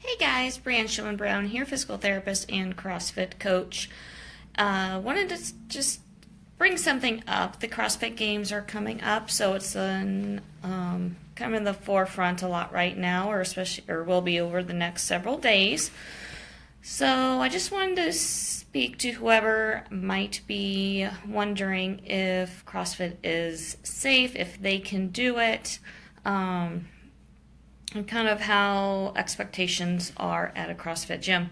Hey guys, Brian Shulman Brown here, physical therapist and CrossFit coach. Wanted to just bring something up. The CrossFit Games are coming up, so it's kind of in the forefront a lot right now, or will be over the next several days. So I just wanted to speak to whoever might be wondering if CrossFit is safe, if they can do it. And kind of how expectations are at a CrossFit gym.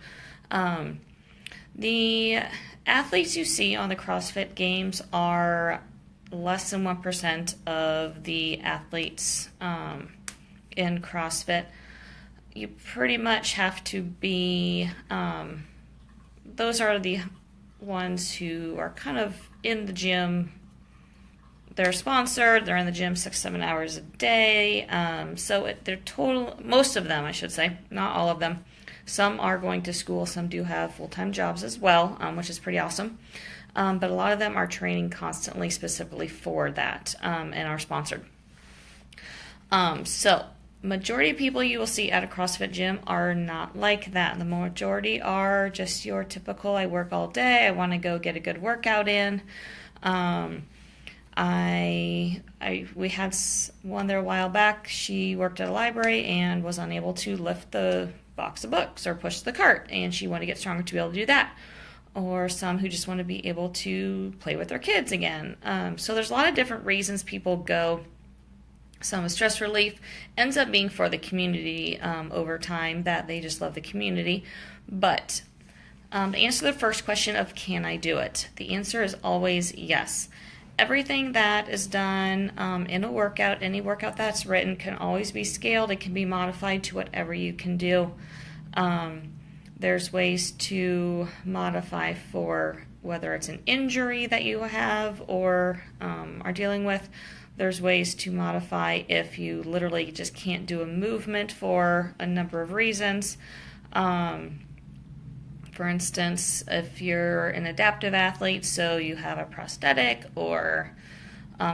The athletes you see on the CrossFit Games are less than 1% of the athletes in CrossFit. You pretty much have to be, those are the ones who are kind of in the gym. They're sponsored. They're in the gym 6-7 hours a day. They're most of them, I should say, not all of them. Some are going to school. Some do have full-time jobs as well, which is pretty awesome. But a lot of them are training constantly, specifically for that, and are sponsored. Majority of people you will see at a CrossFit gym are not like that. The majority are just your typical, I work all day. I want to go get a good workout in. We had one there a while back. She worked at a library and was unable to lift the box of books or push the cart, and she wanted to get stronger to be able to do that. Or some who just want to be able to play with their kids again. So there's a lot of different reasons people go. Some is stress relief, ends up being for the community over time, that they just love the community. But to answer the first question of can I do it, the answer is always yes. Everything that is done in a workout, any workout that's written, can always be scaled. It can be modified to whatever you can do. There's ways to modify for whether it's an injury that you have or are dealing with. There's ways to modify if you literally just can't do a movement for a number of reasons. For instance, if you're an adaptive athlete, so you have a prosthetic or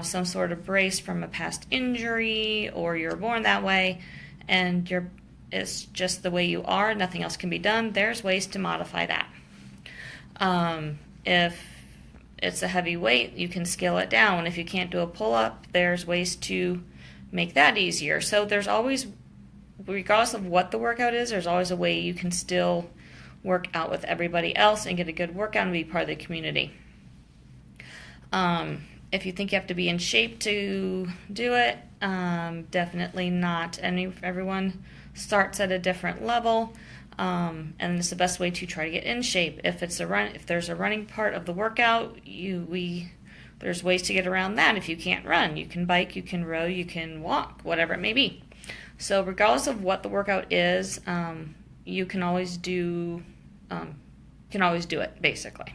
some sort of brace from a past injury, or you're born that way, and it's just the way you are, nothing else can be done, there's ways to modify that. If it's a heavy weight, you can scale it down. If you can't do a pull-up, there's ways to make that easier. So there's always, regardless of what the workout is, there's always a way you can still work out with everybody else and get a good workout and be part of the community. If you think you have to be in shape to do it, definitely not. Everyone starts at a different level, and it's the best way to try to get in shape. If there's a running part of the workout, there's ways to get around that. If you can't run, you can bike, you can row, you can walk, whatever it may be. So regardless of what the workout is, you can always do it, basically.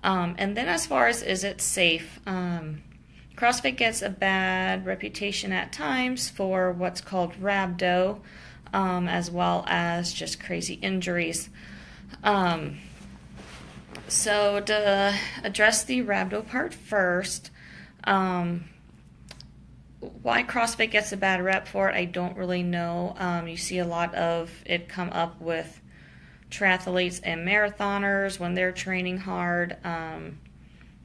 And then as far as is it safe, CrossFit gets a bad reputation at times for what's called rhabdo, as well as just crazy injuries. So to address the rhabdo part first, why CrossFit gets a bad rep for it, I don't really know. You see a lot of it come up with triathletes and marathoners when they're training hard,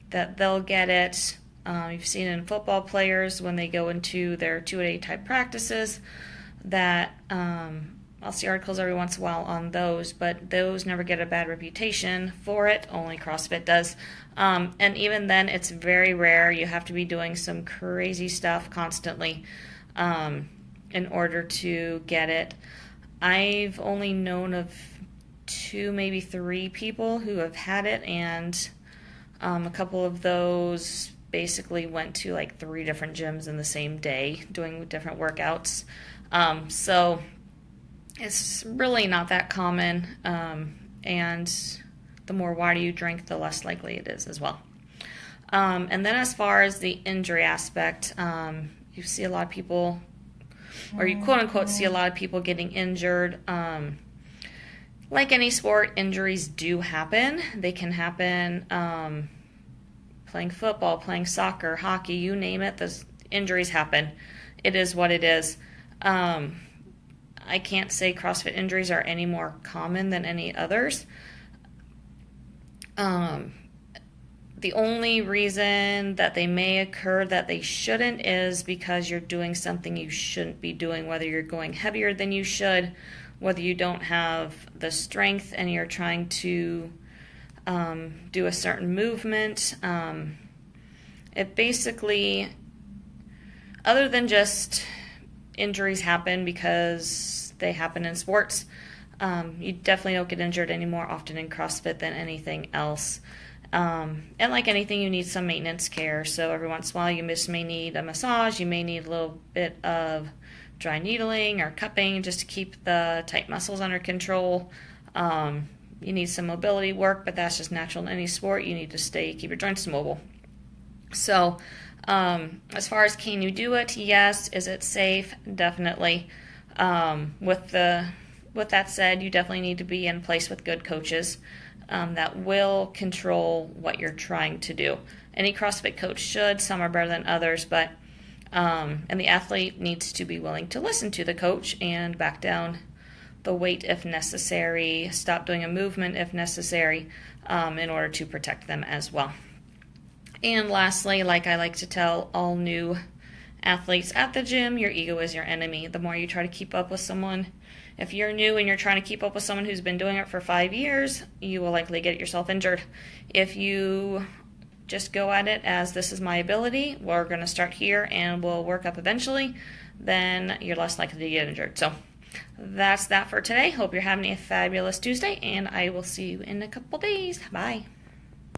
that they'll get it. You've seen it in football players when they go into their 2-a-day type practices, that I'll see articles every once in a while on those, but those never get a bad reputation for it. Only CrossFit does. And even then, it's very rare. You have to be doing some crazy stuff constantly in order to get it. I've only known of 2, maybe 3 people who have had it, and a couple of those basically went to like 3 different gyms in the same day doing different workouts. So it's really not that common, and the more water you drink, the less likely it is as well. And then as far as the injury aspect, you see a lot of people, or you quote-unquote see a lot of people getting injured. Like any sport, injuries do happen. They can happen playing football, playing soccer, hockey, you name it, those injuries happen. It is what it is. I can't say CrossFit injuries are any more common than any others. The only reason that they may occur that they shouldn't is because you're doing something you shouldn't be doing, whether you're going heavier than you should, whether you don't have the strength and you're trying to do a certain movement. It basically, other than just injuries happen because they happen in sports, you definitely don't get injured any more often in CrossFit than anything else. And like anything, you need some maintenance care. So every once in a while, you just may need a massage. You may need a little bit of dry needling or cupping just to keep the tight muscles under control. You need some mobility work, but that's just natural in any sport. You need to keep your joints mobile. So as far as can you do it? Yes. Is it safe? Definitely. With that said, you definitely need to be in place with good coaches that will control what you're trying to do. Any CrossFit coach should. Some are better than others, but and the athlete needs to be willing to listen to the coach and back down the weight if necessary, stop doing a movement if necessary, in order to protect them as well. And lastly, like I like to tell all new athletes at the gym, your ego is your enemy. The more you try to keep up with someone, if you're new and you're trying to keep up with someone who's been doing it for 5 years, you will likely get yourself injured. If you just go at it as this is my ability, we're going to start here and we'll work up eventually, then you're less likely to get injured. So that's that for today. Hope you're having a fabulous Tuesday, and I will see you in a couple days. Bye.